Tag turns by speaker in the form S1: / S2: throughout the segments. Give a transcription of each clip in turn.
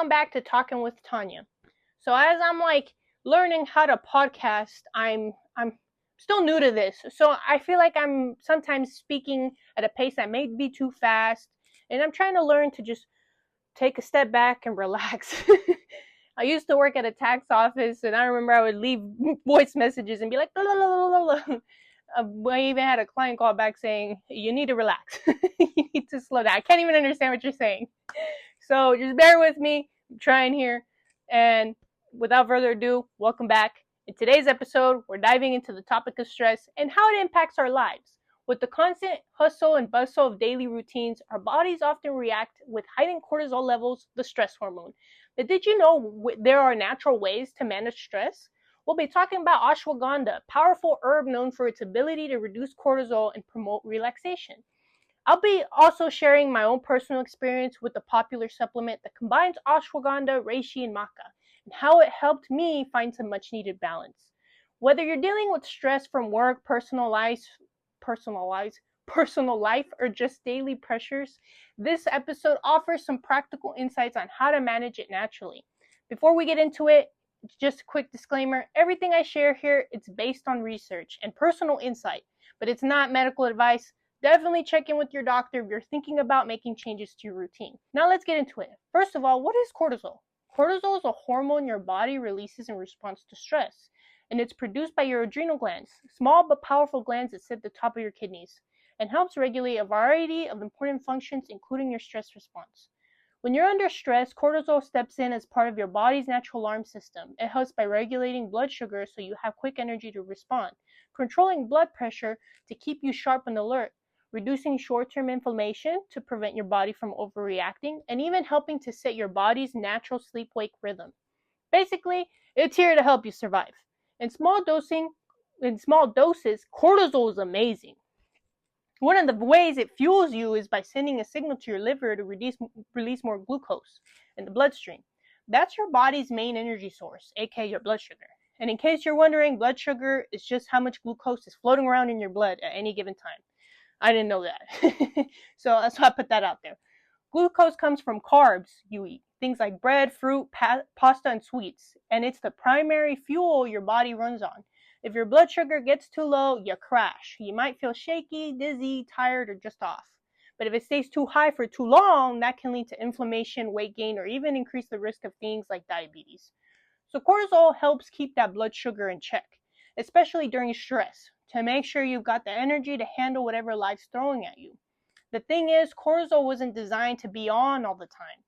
S1: welcome back to Talking with Tanya. So as I'm learning how to podcast, I'm still new to this. So I feel like I'm sometimes speaking at a pace that may be too fast, and I'm trying to learn to just take a step back and relax. I used to work at a tax office, and I remember I would leave voice messages and be like, la, la, la, la, la. I even had a client call back saying, you need to relax. You need to slow down. I can't even understand what you're saying. So just bear with me. I'm trying here. And without further ado, welcome back. In today's episode, we're diving into the topic of stress and how it impacts our lives. With the constant hustle and bustle of daily routines, our bodies often react with heightened cortisol levels, the stress hormone. But did you know there are natural ways to manage stress? We'll be talking about ashwagandha, a powerful herb known for its ability to reduce cortisol and promote relaxation. I'll be also sharing my own personal experience with the popular supplement that combines ashwagandha, reishi, and maca, and how it helped me find some much needed balance. Whether you're dealing with stress from work, personal life, or just daily pressures, this episode offers some practical insights on how to manage it naturally. Before we get into it, just a quick disclaimer, everything I share here, it's based on research and personal insight, but it's not medical advice. Definitely check in with your doctor if you're thinking about making changes to your routine. Now let's get into it. First of all, what is cortisol? Cortisol is a hormone your body releases in response to stress, and it's produced by your adrenal glands, small but powerful glands that sit at the top of your kidneys, and helps regulate a variety of important functions, including your stress response. When you're under stress, cortisol steps in as part of your body's natural alarm system. It helps by regulating blood sugar so you have quick energy to respond, controlling blood pressure to keep you sharp and alert, reducing short-term inflammation to prevent your body from overreacting, and even helping to set your body's natural sleep-wake rhythm. Basically, it's here to help you survive. In small doses, cortisol is amazing. One of the ways it fuels you is by sending a signal to your liver to release more glucose in the bloodstream. That's your body's main energy source, aka your blood sugar. And in case you're wondering, blood sugar is just how much glucose is floating around in your blood at any given time. I didn't know that. So that's why I put that out there. Glucose comes from carbs you eat, things like bread, fruit, pasta, and sweets, and it's the primary fuel your body runs on. If your blood sugar gets too low, you crash. You might feel shaky, dizzy, tired, or just off. But if it stays too high for too long, that can lead to inflammation, weight gain, or even increase the risk of things like diabetes. So cortisol helps keep that blood sugar in check, especially during stress, to make sure you've got the energy to handle whatever life's throwing at you. The thing is, cortisol wasn't designed to be on all the time.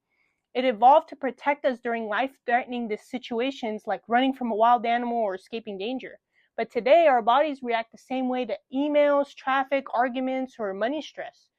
S1: It evolved to protect us during life-threatening situations like running from a wild animal or escaping danger. But today, our bodies react the same way to emails, traffic, arguments, or money stress.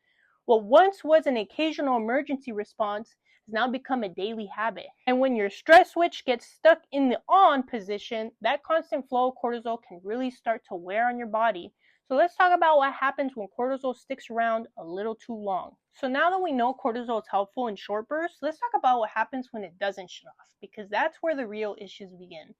S1: What once was an occasional emergency response has now become a daily habit. And when your stress switch gets stuck in the on position, that constant flow of cortisol can really start to wear on your body. So let's talk about what happens when cortisol sticks around a little too long. So now that we know cortisol is helpful in short bursts, let's talk about what happens when it doesn't shut off, because that's where the real issues begin.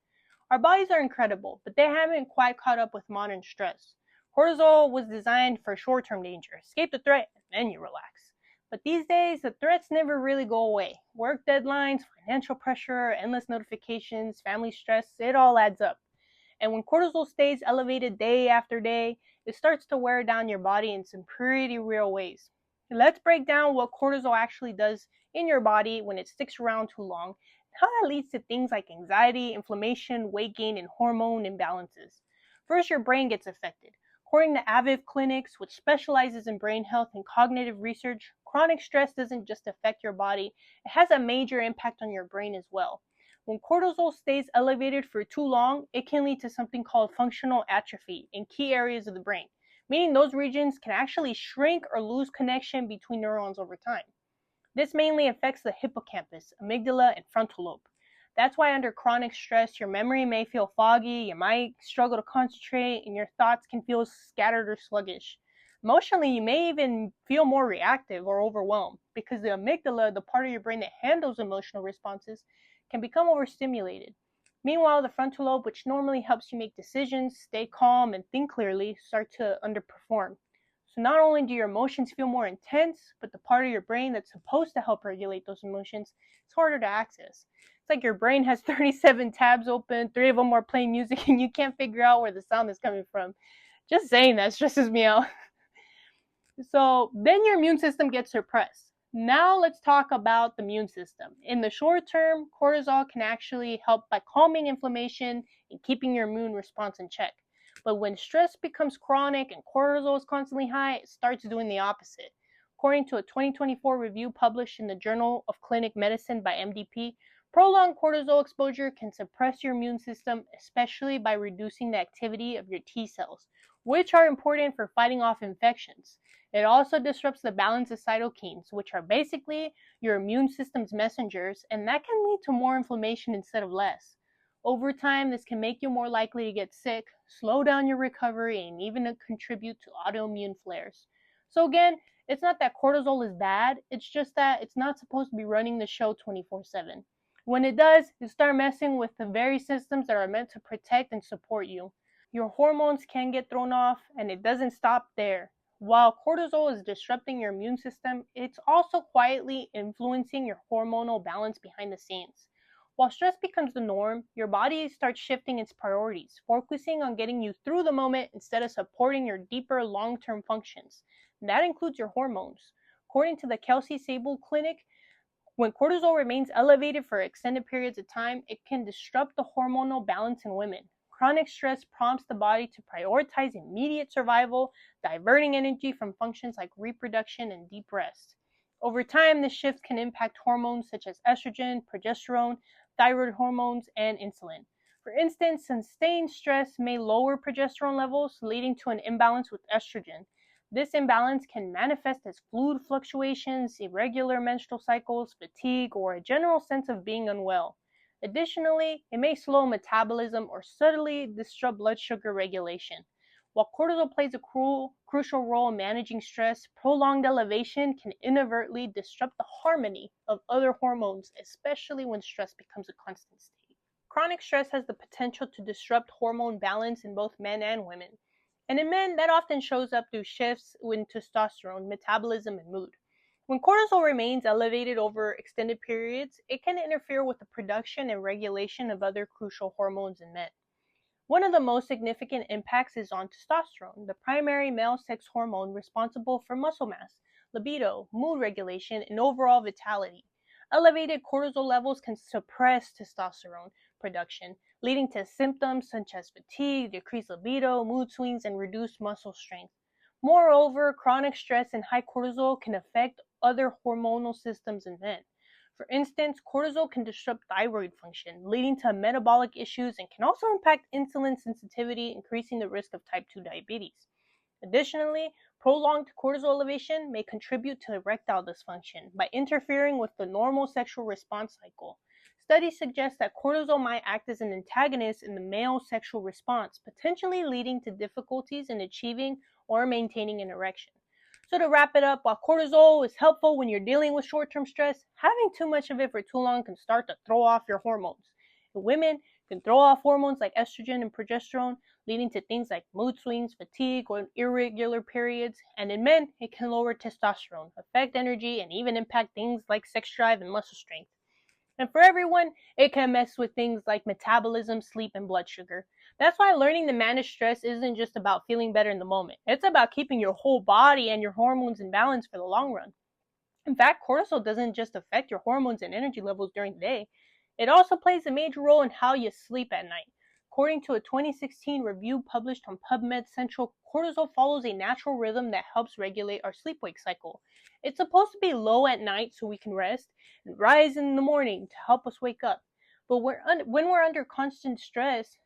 S1: Our bodies are incredible, but they haven't quite caught up with modern stress. Cortisol was designed for short-term danger. Escape the threat, and then you relax. But these days, the threats never really go away. Work deadlines, financial pressure, endless notifications, family stress, it all adds up. And when cortisol stays elevated day after day, it starts to wear down your body in some pretty real ways. Let's break down what cortisol actually does in your body when it sticks around too long, how that leads to things like anxiety, inflammation, weight gain, and hormone imbalances. First, your brain gets affected. According to Aviv Clinics, which specializes in brain health and cognitive research, chronic stress doesn't just affect your body, it has a major impact on your brain as well. When cortisol stays elevated for too long, it can lead to something called functional atrophy in key areas of the brain, meaning those regions can actually shrink or lose connection between neurons over time. This mainly affects the hippocampus, amygdala, and frontal lobe. That's why under chronic stress, your memory may feel foggy, you might struggle to concentrate, and your thoughts can feel scattered or sluggish. Emotionally, you may even feel more reactive or overwhelmed because the amygdala, the part of your brain that handles emotional responses, can become overstimulated. Meanwhile, the frontal lobe, which normally helps you make decisions, stay calm, and think clearly, start to underperform. So not only do your emotions feel more intense, but the part of your brain that's supposed to help regulate those emotions is harder to access. It's like your brain has 37 tabs open, 3 of them are playing music, and you can't figure out where the sound is coming from. Just saying that stresses me out. So then your immune system gets suppressed. Now let's talk about the immune system. In the short term, cortisol can actually help by calming inflammation and keeping your immune response in check. But when stress becomes chronic and cortisol is constantly high, it starts doing the opposite. According to a 2024 review published in the Journal of Clinic Medicine by MDP, prolonged cortisol exposure can suppress your immune system, especially by reducing the activity of your T cells, which are important for fighting off infections. It also disrupts the balance of cytokines, which are basically your immune system's messengers, and that can lead to more inflammation instead of less. Over time, this can make you more likely to get sick, slow down your recovery, and even contribute to autoimmune flares. So again, it's not that cortisol is bad, it's just that it's not supposed to be running the show 24/7. When it does, you start messing with the very systems that are meant to protect and support you. Your hormones can get thrown off, and it doesn't stop there. While cortisol is disrupting your immune system, it's also quietly influencing your hormonal balance behind the scenes. While stress becomes the norm, your body starts shifting its priorities, focusing on getting you through the moment instead of supporting your deeper long-term functions. And that includes your hormones. According to the Kelsey Sable Clinic, when cortisol remains elevated for extended periods of time, it can disrupt the hormonal balance in women. Chronic stress prompts the body to prioritize immediate survival, diverting energy from functions like reproduction and deep rest. Over time, this shift can impact hormones such as estrogen, progesterone, thyroid hormones, and insulin. For instance, sustained stress may lower progesterone levels, leading to an imbalance with estrogen. This imbalance can manifest as fluid fluctuations, irregular menstrual cycles, fatigue, or a general sense of being unwell. Additionally, it may slow metabolism or subtly disrupt blood sugar regulation. While cortisol plays a crucial role in managing stress, prolonged elevation can inadvertently disrupt the harmony of other hormones, especially when stress becomes a constant state. Chronic stress has the potential to disrupt hormone balance in both men and women. And in men, that often shows up through shifts in testosterone, metabolism, and mood. When cortisol remains elevated over extended periods, it can interfere with the production and regulation of other crucial hormones in men. One of the most significant impacts is on testosterone, the primary male sex hormone responsible for muscle mass, libido, mood regulation, and overall vitality. Elevated cortisol levels can suppress testosterone production, leading to symptoms such as fatigue, decreased libido, mood swings, and reduced muscle strength. Moreover, chronic stress and high cortisol can affect other hormonal systems in men. For instance, cortisol can disrupt thyroid function, leading to metabolic issues, and can also impact insulin sensitivity, increasing the risk of type 2 diabetes. Additionally, prolonged cortisol elevation may contribute to erectile dysfunction by interfering with the normal sexual response cycle. Studies suggest that cortisol might act as an antagonist in the male sexual response, potentially leading to difficulties in achieving or maintaining an erection. So to wrap it up, while cortisol is helpful when you're dealing with short-term stress, having too much of it for too long can start to throw off your hormones. In women, can throw off hormones like estrogen and progesterone, leading to things like mood swings, fatigue, or irregular periods. And in men, it can lower testosterone, affect energy, and even impact things like sex drive and muscle strength. And for everyone, it can mess with things like metabolism, sleep, and blood sugar. That's why learning to manage stress isn't just about feeling better in the moment. It's about keeping your whole body and your hormones in balance for the long run. In fact, cortisol doesn't just affect your hormones and energy levels during the day. It also plays a major role in how you sleep at night. According to a 2016 review published on PubMed Central, cortisol follows a natural rhythm that helps regulate our sleep-wake cycle. It's supposed to be low at night so we can rest, and rise in the morning to help us wake up. But when we're under constant stress,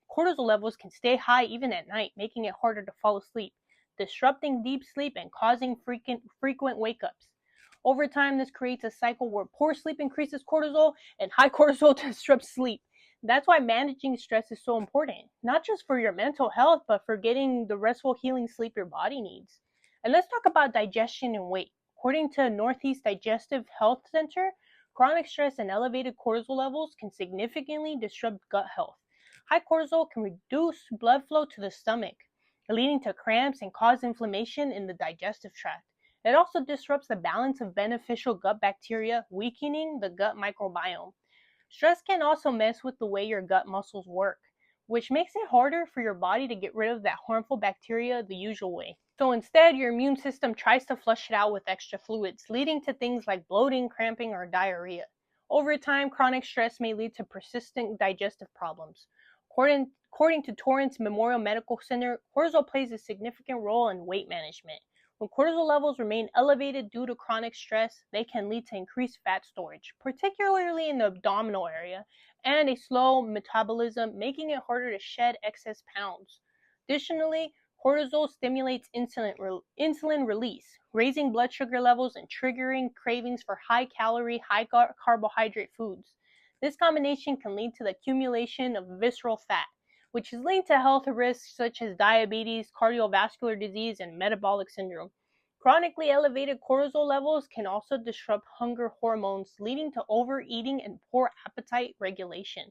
S1: cortisol levels can stay high even at night, making it harder to fall asleep, disrupting deep sleep and causing frequent wake-ups. Over time, this creates a cycle where poor sleep increases cortisol and high cortisol disrupts sleep. That's why managing stress is so important, not just for your mental health, but for getting the restful, healing sleep your body needs. And let's talk about digestion and weight. According to Northeast Digestive Health Center, chronic stress and elevated cortisol levels can significantly disrupt gut health. High cortisol can reduce blood flow to the stomach, leading to cramps and cause inflammation in the digestive tract. It also disrupts the balance of beneficial gut bacteria, weakening the gut microbiome. Stress can also mess with the way your gut muscles work, which makes it harder for your body to get rid of that harmful bacteria the usual way. So instead, your immune system tries to flush it out with extra fluids, leading to things like bloating, cramping, or diarrhea. Over time, chronic stress may lead to persistent digestive problems. According to Torrance Memorial Medical Center, cortisol plays a significant role in weight management. When cortisol levels remain elevated due to chronic stress, they can lead to increased fat storage, particularly in the abdominal area, and a slow metabolism, making it harder to shed excess pounds. Additionally, cortisol stimulates insulin release, raising blood sugar levels and triggering cravings for high-calorie, high-carbohydrate foods. This combination can lead to the accumulation of visceral fat, which is linked to health risks such as diabetes, cardiovascular disease, and metabolic syndrome. Chronically elevated cortisol levels can also disrupt hunger hormones, leading to overeating and poor appetite regulation,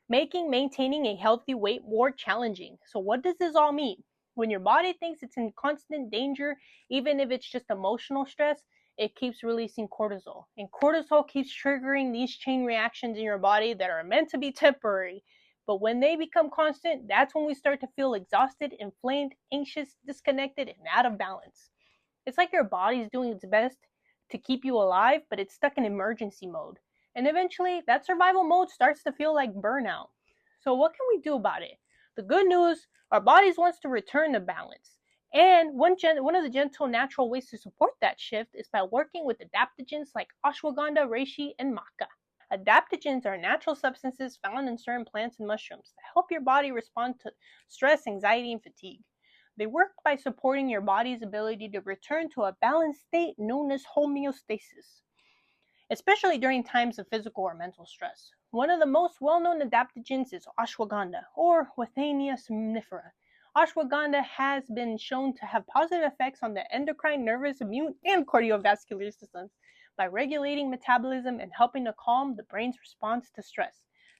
S1: making maintaining a healthy weight more challenging. So what does this all mean? When your body thinks it's in constant danger, even if it's just emotional stress, it keeps releasing cortisol. And cortisol keeps triggering these chain reactions in your body that are meant to be temporary. But when they become constant, that's when we start to feel exhausted, inflamed, anxious, disconnected, and out of balance. It's like your body's doing its best to keep you alive, but it's stuck in emergency mode. And eventually, that survival mode starts to feel like burnout. So what can we do about it? The good news, our bodies wants to return to balance. And one of the gentle natural ways to support that shift is by working with adaptogens like ashwagandha, reishi, and maca. Adaptogens are natural substances found in certain plants and mushrooms that help your body respond to stress, anxiety, and fatigue. They work by supporting your body's ability to return to a balanced state known as homeostasis, especially during times of physical or mental stress. One of the most well-known adaptogens is ashwagandha, or Withania somnifera. Ashwagandha has been shown to have positive effects on the endocrine, nervous, immune, and cardiovascular systems by regulating metabolism and helping to calm the brain's response to stress.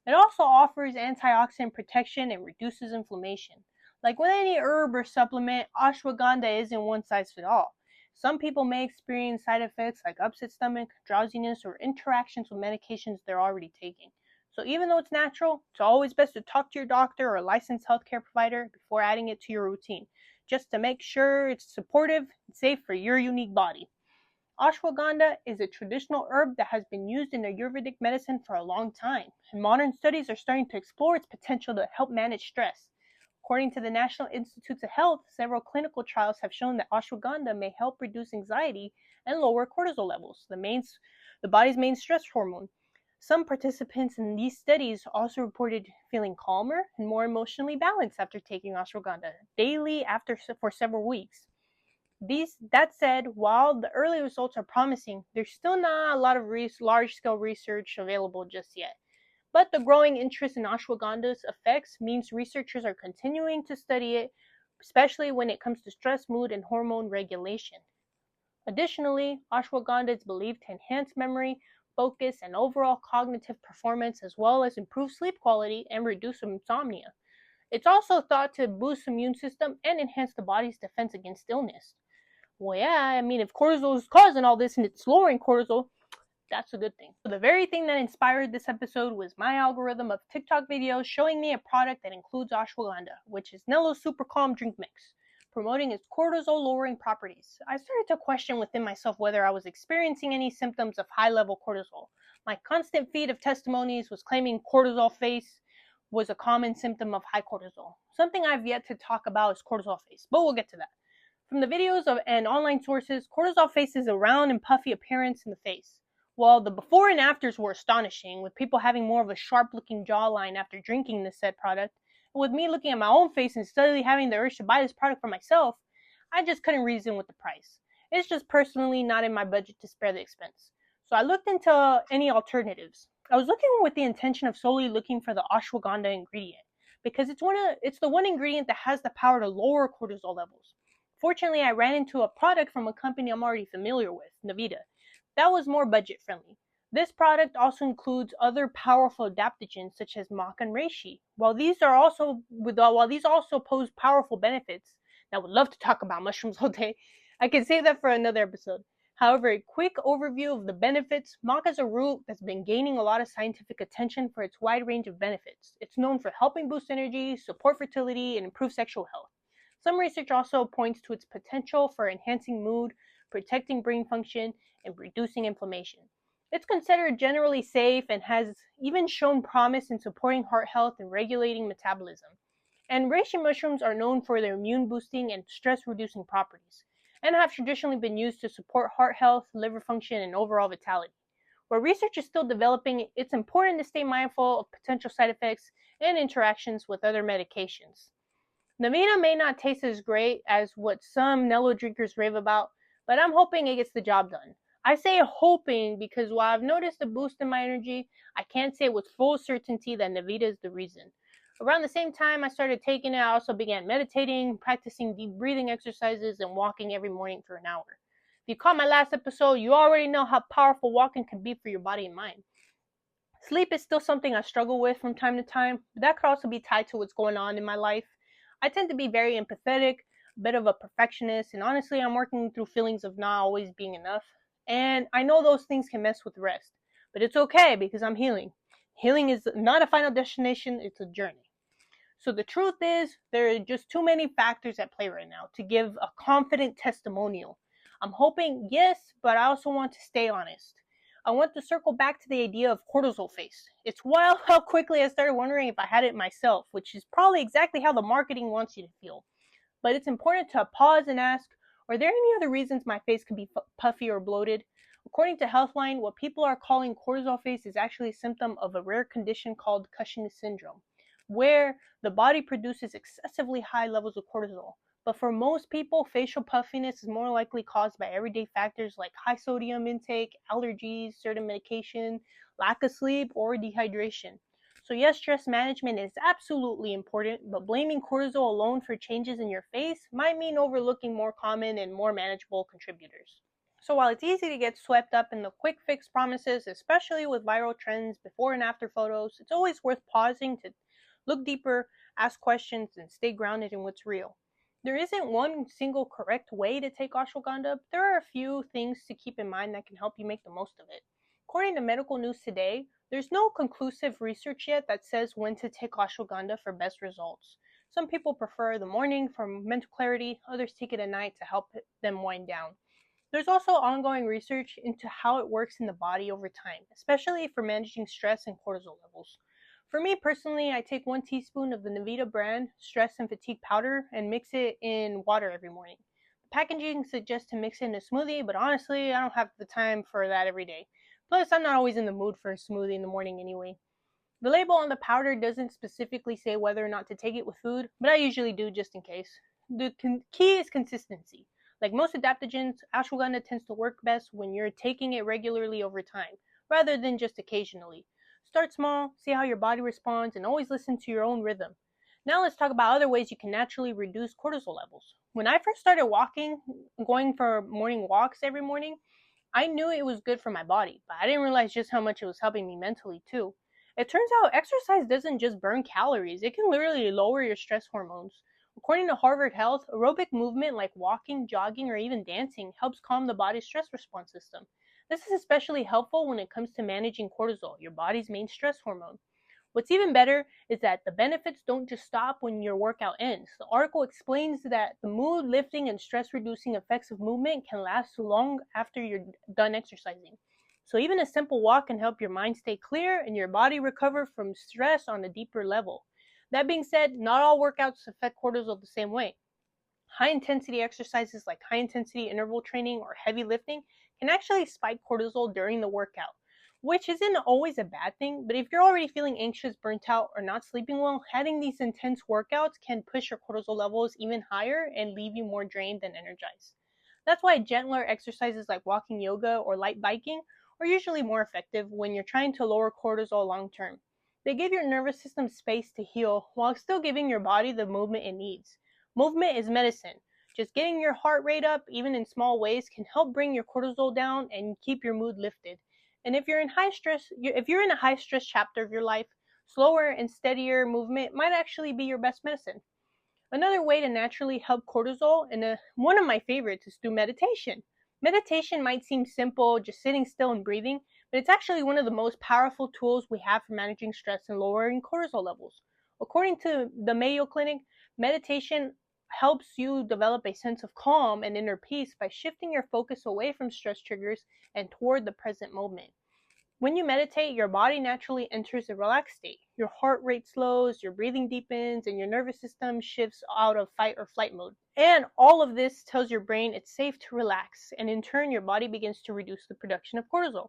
S1: It also offers antioxidant protection and reduces inflammation. Like with any herb or supplement, ashwagandha isn't one size fits all. Some people may experience side effects like upset stomach, drowsiness, or interactions with medications they're already taking. So even though it's natural, it's always best to talk to your doctor or a licensed healthcare provider before adding it to your routine, just to make sure it's supportive and safe for your unique body. Ashwagandha is a traditional herb that has been used in Ayurvedic medicine for a long time, and modern studies are starting to explore its potential to help manage stress. According to the National Institutes of Health, several clinical trials have shown that ashwagandha may help reduce anxiety and lower cortisol levels, the body's main stress hormone. Some participants in these studies also reported feeling calmer and more emotionally balanced after taking ashwagandha daily for several weeks. That said, while the early results are promising, there's still not a lot of large-scale research available just yet. But the growing interest in ashwagandha's effects means researchers are continuing to study it, especially when it comes to stress, mood, and hormone regulation. Additionally, ashwagandha is believed to enhance memory, focus, and overall cognitive performance, as well as improve sleep quality and reduce insomnia. It's also thought to boost the immune system and enhance the body's defense against illness. Well, yeah, I mean, if cortisol is causing all this and it's lowering cortisol, that's a good thing. So the very thing that inspired this episode was my algorithm of TikTok videos showing me a product that includes ashwagandha, which is Nello's Super Calm Drink Mix, promoting its cortisol-lowering properties. I started to question within myself whether I was experiencing any symptoms of high-level cortisol. My constant feed of testimonies was claiming cortisol face was a common symptom of high cortisol. Something I've yet to talk about is cortisol face, but we'll get to that. From the videos and online sources, cortisol face is a round and puffy appearance in the face. While the before and afters were astonishing, with people having more of a sharp-looking jawline after drinking this said product, and with me looking at my own face and steadily having the urge to buy this product for myself, I just couldn't reason with the price. It's just personally not in my budget to spare the expense. So I looked into any alternatives. I was looking with the intention of solely looking for the ashwagandha ingredient, because it's the one ingredient that has the power to lower cortisol levels. Fortunately, I ran into a product from a company I'm already familiar with, Navita. That was more budget friendly. This product also includes other powerful adaptogens such as maca and reishi. While these also pose powerful benefits, and I would love to talk about mushrooms all day, I can save that for another episode. However, a quick overview of the benefits. Maca is a root that's been gaining a lot of scientific attention for its wide range of benefits. It's known for helping boost energy, support fertility, and improve sexual health. Some research also points to its potential for enhancing mood, protecting brain function, and reducing inflammation. It's considered generally safe and has even shown promise in supporting heart health and regulating metabolism. And reishi mushrooms are known for their immune boosting and stress reducing properties, and have traditionally been used to support heart health, liver function, and overall vitality. While research is still developing, it's important to stay mindful of potential side effects and interactions with other medications. Navita may not taste as great as what some Nello drinkers rave about, but I'm hoping it gets the job done. I say hoping because while I've noticed a boost in my energy, I can't say with full certainty that Navita is the reason. Around the same time I started taking it, I also began meditating, practicing deep breathing exercises, and walking every morning for an hour. If you caught my last episode, you already know how powerful walking can be for your body and mind. Sleep is still something I struggle with from time to time, but that could also be tied to what's going on in my life. I tend to be very empathetic, a bit of a perfectionist, and honestly, I'm working through feelings of not always being enough. And I know those things can mess with rest, but it's okay because I'm healing. Healing is not a final destination, it's a journey. So the truth is, there are just too many factors at play right now to give a confident testimonial. I'm hoping yes, but I also want to stay honest. I want to circle back to the idea of cortisol face. It's wild how quickly I started wondering if I had it myself, which is probably exactly how the marketing wants you to feel. But it's important to pause and ask, are there any other reasons my face could be puffy or bloated? According to Healthline, what people are calling cortisol face is actually a symptom of a rare condition called Cushing's syndrome, where the body produces excessively high levels of cortisol. But for most people, facial puffiness is more likely caused by everyday factors like high sodium intake, allergies, certain medication, lack of sleep, or dehydration. So yes, stress management is absolutely important, but blaming cortisol alone for changes in your face might mean overlooking more common and more manageable contributors. So while it's easy to get swept up in the quick fix promises, especially with viral trends, before and after photos, it's always worth pausing to look deeper, ask questions, and stay grounded in what's real. There isn't one single correct way to take ashwagandha, but there are a few things to keep in mind that can help you make the most of it. According to Medical News Today, there's no conclusive research yet that says when to take ashwagandha for best results. Some people prefer the morning for mental clarity, others take it at night to help them wind down. There's also ongoing research into how it works in the body over time, especially for managing stress and cortisol levels. For me personally, I take 1 teaspoon of the Navita brand stress and fatigue powder and mix it in water every morning. The packaging suggests to mix it in a smoothie, but honestly, I don't have the time for that every day. Plus, I'm not always in the mood for a smoothie in the morning anyway. The label on the powder doesn't specifically say whether or not to take it with food, but I usually do just in case. The key is consistency. Like most adaptogens, ashwagandha tends to work best when you're taking it regularly over time, rather than just occasionally. Start small, see how your body responds, and always listen to your own rhythm. Now let's talk about other ways you can naturally reduce cortisol levels. When I first started going for morning walks every morning, I knew it was good for my body, but I didn't realize just how much it was helping me mentally too. It turns out exercise doesn't just burn calories, it can literally lower your stress hormones. According to Harvard Health, aerobic movement like walking, jogging, or even dancing helps calm the body's stress response system. This is especially helpful when it comes to managing cortisol, your body's main stress hormone. What's even better is that the benefits don't just stop when your workout ends. The article explains that the mood lifting and stress reducing effects of movement can last long after you're done exercising. So even a simple walk can help your mind stay clear and your body recover from stress on a deeper level. That being said, not all workouts affect cortisol the same way. High intensity exercises like high intensity interval training or heavy lifting can actually spike cortisol during the workout, which isn't always a bad thing, but if you're already feeling anxious, burnt out, or not sleeping well, having these intense workouts can push your cortisol levels even higher and leave you more drained than energized. That's why gentler exercises like walking, yoga, or light biking are usually more effective when you're trying to lower cortisol long term. They give your nervous system space to heal while still giving your body the movement it needs. Movement is medicine. Just getting your heart rate up, even in small ways, can help bring your cortisol down and keep your mood lifted. And if you're in a high stress chapter of your life, slower and steadier movement might actually be your best medicine. Another way to naturally help cortisol, and one of my favorites, is through meditation. Meditation might seem simple, just sitting still and breathing, but it's actually one of the most powerful tools we have for managing stress and lowering cortisol levels. According to the Mayo Clinic, meditation helps you develop a sense of calm and inner peace by shifting your focus away from stress triggers and toward the present moment. When you meditate, your body naturally enters a relaxed state. Your heart rate slows, your breathing deepens, and your nervous system shifts out of fight or flight mode. And all of this tells your brain it's safe to relax, and in turn, your body begins to reduce the production of cortisol.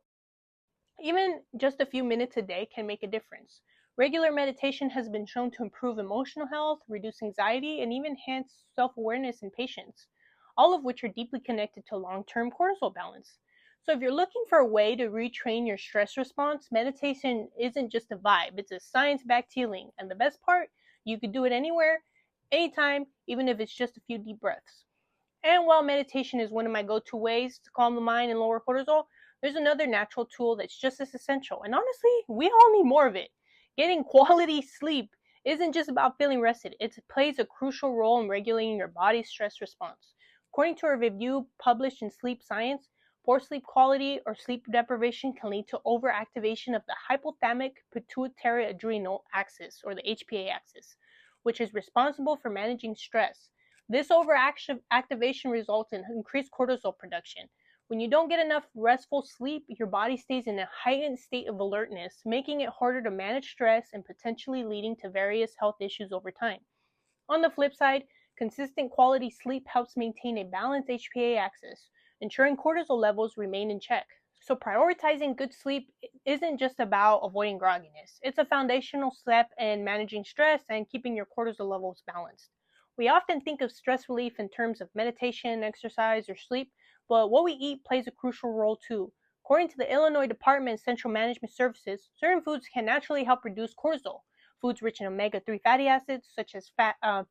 S1: Even just a few minutes a day can make a difference. Regular meditation has been shown to improve emotional health, reduce anxiety, and even enhance self-awareness in patients, all of which are deeply connected to long-term cortisol balance. So if you're looking for a way to retrain your stress response, meditation isn't just a vibe, it's a science-backed healing. And the best part, you could do it anywhere, anytime, even if it's just a few deep breaths. And while meditation is one of my go-to ways to calm the mind and lower cortisol, there's another natural tool that's just as essential. And honestly, we all need more of it. Getting quality sleep isn't just about feeling rested. It plays a crucial role in regulating your body's stress response. According to a review published in Sleep Science, poor sleep quality or sleep deprivation can lead to overactivation of the hypothalamic pituitary adrenal axis, or the HPA axis, which is responsible for managing stress. This overactivation results in increased cortisol production. When you don't get enough restful sleep, your body stays in a heightened state of alertness, making it harder to manage stress and potentially leading to various health issues over time. On the flip side, consistent quality sleep helps maintain a balanced HPA axis, ensuring cortisol levels remain in check. So prioritizing good sleep isn't just about avoiding grogginess. It's a foundational step in managing stress and keeping your cortisol levels balanced. We often think of stress relief in terms of meditation, exercise, or sleep, but what we eat plays a crucial role too. According to the Illinois Department of Central Management Services, certain foods can naturally help reduce cortisol. Foods rich in omega-3 fatty acids, such as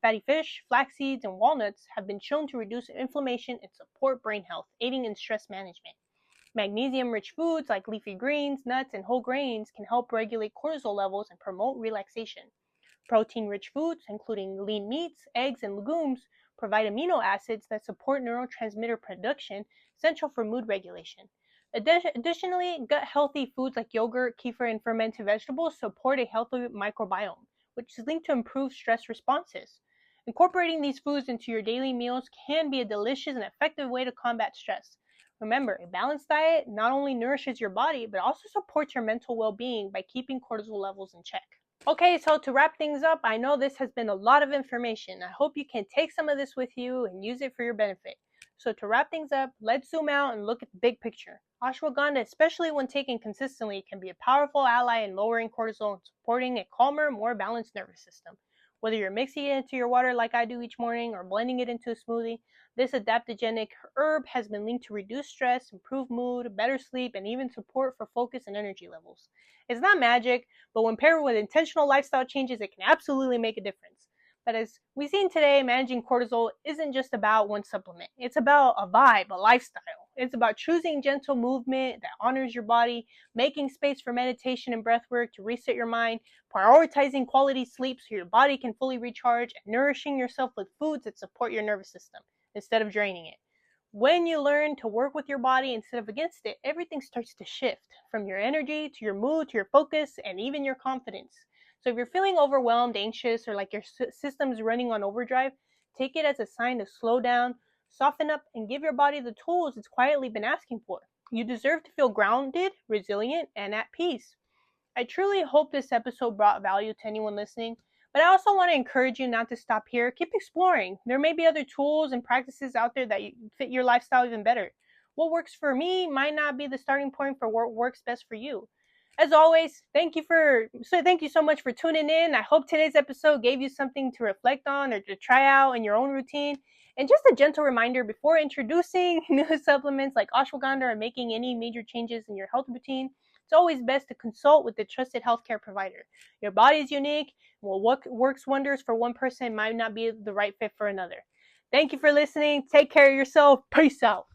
S1: fatty fish, flax seeds, and walnuts, have been shown to reduce inflammation and support brain health, aiding in stress management. Magnesium-rich foods like leafy greens, nuts, and whole grains can help regulate cortisol levels and promote relaxation. Protein-rich foods, including lean meats, eggs, and legumes, provide amino acids that support neurotransmitter production, essential for mood regulation. Additionally, gut-healthy foods like yogurt, kefir, and fermented vegetables support a healthy microbiome, which is linked to improved stress responses. Incorporating these foods into your daily meals can be a delicious and effective way to combat stress. Remember, a balanced diet not only nourishes your body, but also supports your mental well-being by keeping cortisol levels in check. Okay, so to wrap things up, I know this has been a lot of information. I hope you can take some of this with you and use it for your benefit. So to wrap things up, let's zoom out and look at the big picture. Ashwagandha, especially when taken consistently, can be a powerful ally in lowering cortisol and supporting a calmer, more balanced nervous system. Whether you're mixing it into your water like I do each morning or blending it into a smoothie, this adaptogenic herb has been linked to reduce stress, improve mood, better sleep, and even support for focus and energy levels. It's not magic, but when paired with intentional lifestyle changes, it can absolutely make a difference. But as we've seen today, managing cortisol isn't just about one supplement. It's about a vibe, a lifestyle. It's about choosing gentle movement that honors your body, making space for meditation and breath work to reset your mind, prioritizing quality sleep so your body can fully recharge, and nourishing yourself with foods that support your nervous system instead of draining it. When you learn to work with your body instead of against it, everything starts to shift, from your energy to your mood to your focus and even your confidence. So if you're feeling overwhelmed, anxious, or like your system's running on overdrive, take it as a sign to slow down, soften up, and give your body the tools it's quietly been asking for. You deserve to feel grounded, resilient, and at peace. I truly hope this episode brought value to anyone listening, but I also want to encourage you not to stop here. Keep exploring. There may be other tools and practices out there that fit your lifestyle even better. What works for me might not be the starting point for what works best for you. As always, thank you so much for tuning in. I hope today's episode gave you something to reflect on or to try out in your own routine. And just a gentle reminder, before introducing new supplements like ashwagandha or making any major changes in your health routine, it's always best to consult with a trusted healthcare provider. Your body is unique. What works wonders for one person might not be the right fit for another. Thank you for listening. Take care of yourself. Peace out.